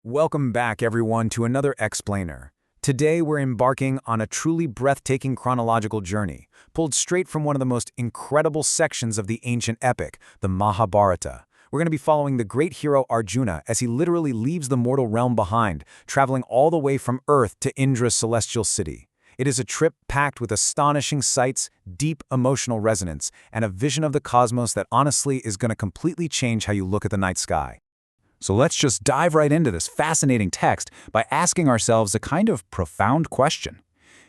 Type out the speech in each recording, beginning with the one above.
Welcome back, everyone, to another explainer. Today, we're embarking on a truly breathtaking chronological journey, pulled straight from one of the most incredible sections of the ancient epic, the Mahabharata. We're going to be following the great hero Arjuna as he literally leaves the mortal realm behind, traveling all the way from Earth to Indra's celestial city. It is a trip packed with astonishing sights, deep emotional resonance, and a vision of the cosmos that honestly is going to completely change how you look at the night sky. So let's just dive right into this fascinating text by asking ourselves a kind of profound question.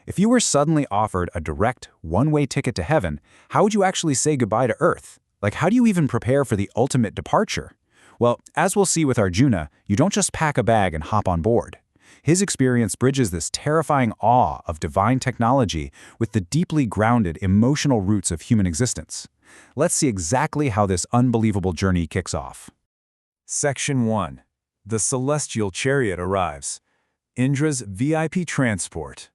If you were suddenly offered a direct, one-way ticket to heaven, how would you actually say goodbye to Earth? Like, how do you even prepare for the ultimate departure? Well, as we'll see with Arjuna, you don't just pack a bag and hop on board. His experience bridges this terrifying awe of divine technology with the deeply grounded emotional roots of human existence. Let's see exactly how this unbelievable journey kicks off. Section 1. The Celestial Chariot arrives. Indra's VIP transport.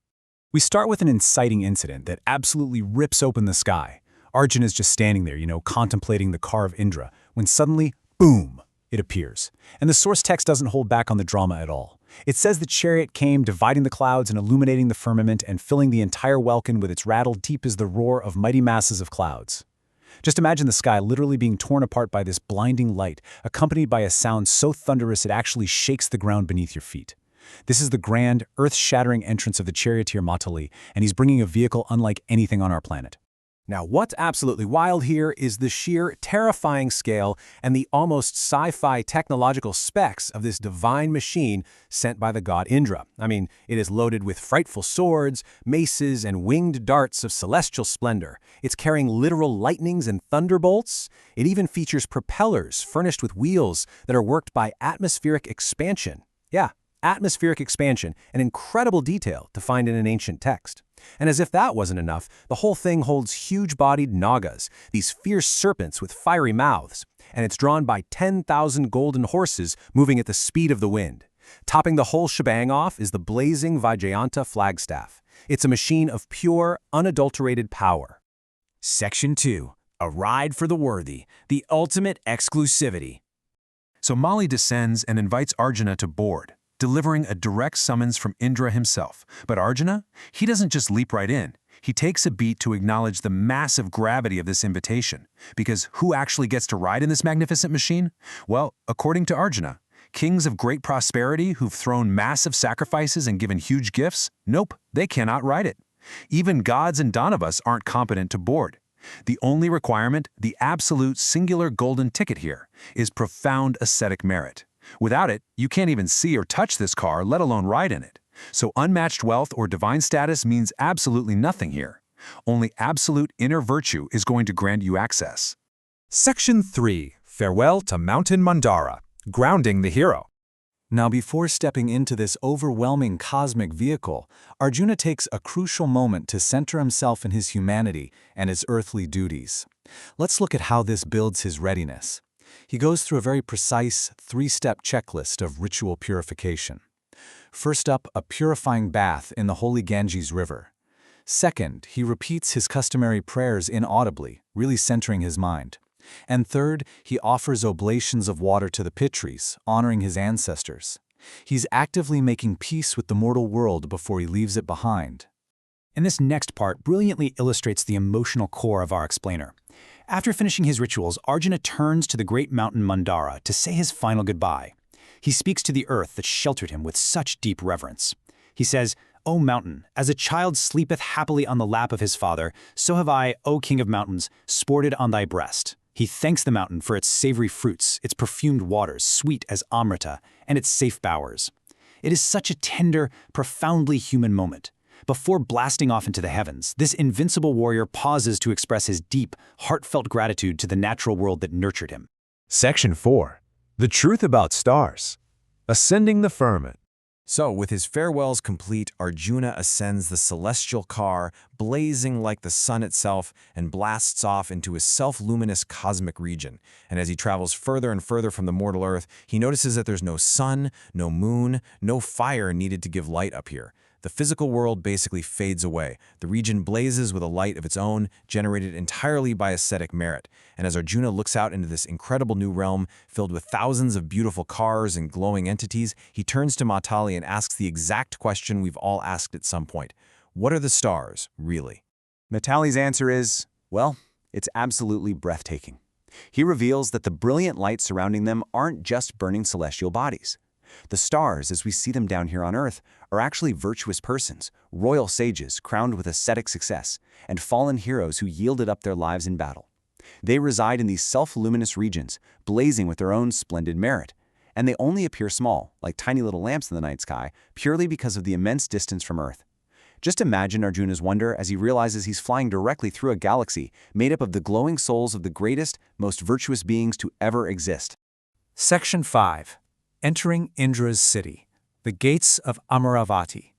We start with an inciting incident that absolutely rips open the sky. Arjuna is just standing there, contemplating the car of Indra, when suddenly, boom, it appears. And the source text doesn't hold back on the drama at all. It says the chariot came, dividing the clouds and illuminating the firmament and filling the entire welkin with its rattle deep as the roar of mighty masses of clouds. Just imagine the sky literally being torn apart by this blinding light, accompanied by a sound so thunderous it actually shakes the ground beneath your feet. This is the grand, earth-shattering entrance of the charioteer Matali, and he's bringing a vehicle unlike anything on our planet. Now, what's absolutely wild here is the sheer terrifying scale and the almost sci-fi technological specs of this divine machine sent by the god Indra. I mean, it is loaded with frightful swords, maces, and winged darts of celestial splendor. It's carrying literal lightnings and thunderbolts. It even features propellers furnished with wheels that are worked by atmospheric expansion. Yeah, atmospheric expansion, an incredible detail to find in an ancient text. And as if that wasn't enough, the whole thing holds huge-bodied nagas, these fierce serpents with fiery mouths, and it's drawn by 10,000 golden horses moving at the speed of the wind. Topping the whole shebang off is the blazing Vijayanta flagstaff. It's a machine of pure, unadulterated power. Section 2. A ride for the worthy, the ultimate exclusivity. So Mali descends and invites Arjuna to board, delivering a direct summons from Indra himself. But Arjuna, he doesn't just leap right in. He takes a beat to acknowledge the massive gravity of this invitation. Because who actually gets to ride in this magnificent machine? Well, according to Arjuna, kings of great prosperity who've thrown massive sacrifices and given huge gifts, nope, they cannot ride it. Even gods and Danavas aren't competent to board. The only requirement, the absolute singular golden ticket here, is profound ascetic merit. Without it, you can't even see or touch this car, let alone ride in it. So unmatched wealth or divine status means absolutely nothing here. Only absolute inner virtue is going to grant you access. Section 3. Farewell to Mountain Mandara, grounding the hero. Now, before stepping into this overwhelming cosmic vehicle, Arjuna takes a crucial moment to center himself in his humanity and his earthly duties. Let's look at how this builds his readiness. He goes through a very precise three-step checklist of ritual purification. First up, a purifying bath in the holy Ganges River. Second, he repeats his customary prayers inaudibly, really centering his mind. And third, he offers oblations of water to the Pitris, honoring his ancestors. He's actively making peace with the mortal world before he leaves it behind. And this next part brilliantly illustrates the emotional core of our explainer. After finishing his rituals, Arjuna turns to the great mountain Mandara to say his final goodbye. He speaks to the earth that sheltered him with such deep reverence. He says, "O mountain, as a child sleepeth happily on the lap of his father, so have I, O king of mountains, sported on thy breast." He thanks the mountain for its savory fruits, its perfumed waters, sweet as Amrita, and its safe bowers. It is such a tender, profoundly human moment. Before blasting off into the heavens, this invincible warrior pauses to express his deep, heartfelt gratitude to the natural world that nurtured him. Section 4. The truth about stars. Ascending the firmament. So, with his farewells complete, Arjuna ascends the celestial car, blazing like the sun itself, and blasts off into his self-luminous cosmic region. And as he travels further and further from the mortal earth, he notices that there's no sun, no moon, no fire needed to give light up here. The physical world basically fades away. The region blazes with a light of its own, generated entirely by ascetic merit. And as Arjuna looks out into this incredible new realm filled with thousands of beautiful cars and glowing entities, he turns to Matali and asks the exact question we've all asked at some point. What are the stars, really? Matali's answer is, well, it's absolutely breathtaking. He reveals that the brilliant light surrounding them aren't just burning celestial bodies. The stars, as we see them down here on Earth, are actually virtuous persons, royal sages crowned with ascetic success, and fallen heroes who yielded up their lives in battle. They reside in these self-luminous regions, blazing with their own splendid merit, and they only appear small, like tiny little lamps in the night sky, purely because of the immense distance from Earth. Just imagine Arjuna's wonder as he realizes he's flying directly through a galaxy made up of the glowing souls of the greatest, most virtuous beings to ever exist. Section 5. Entering Indra's city, the gates of Amaravati.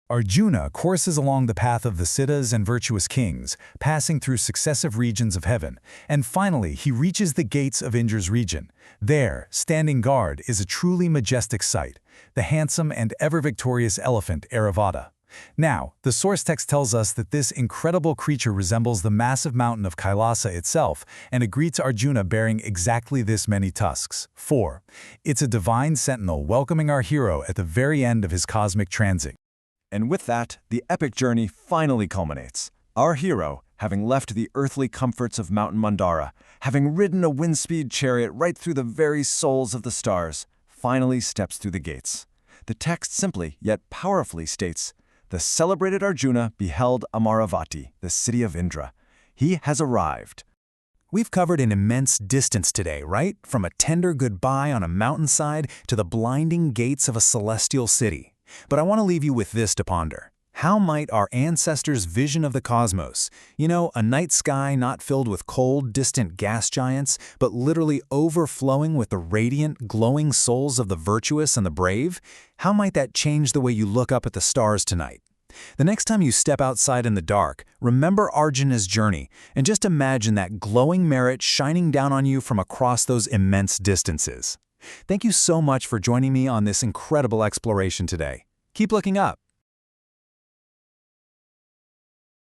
Arjuna courses along the path of the Siddhas and virtuous kings, passing through successive regions of heaven, and finally he reaches the gates of Indra's region. There, standing guard, is a truly majestic sight, the handsome and ever-victorious elephant Airavata. Now, the source text tells us that this incredible creature resembles the massive mountain of Kailasa itself and greets Arjuna bearing exactly this many tusks. 4. It's a divine sentinel welcoming our hero at the very end of his cosmic transit. And with that, the epic journey finally culminates. Our hero, having left the earthly comforts of Mountain Mandara, having ridden a wind-speed chariot right through the very souls of the stars, finally steps through the gates. The text simply, yet powerfully states, "The celebrated Arjuna beheld Amaravati, the city of Indra. He has arrived." We've covered an immense distance today, right? From a tender goodbye on a mountainside to the blinding gates of a celestial city. But I want to leave you with this to ponder. How might our ancestors' vision of the cosmos, a night sky not filled with cold, distant gas giants, but literally overflowing with the radiant, glowing souls of the virtuous and the brave, how might that change the way you look up at the stars tonight? The next time you step outside in the dark, remember Arjuna's journey, and just imagine that glowing merit shining down on you from across those immense distances. Thank you so much for joining me on this incredible exploration today. Keep looking up.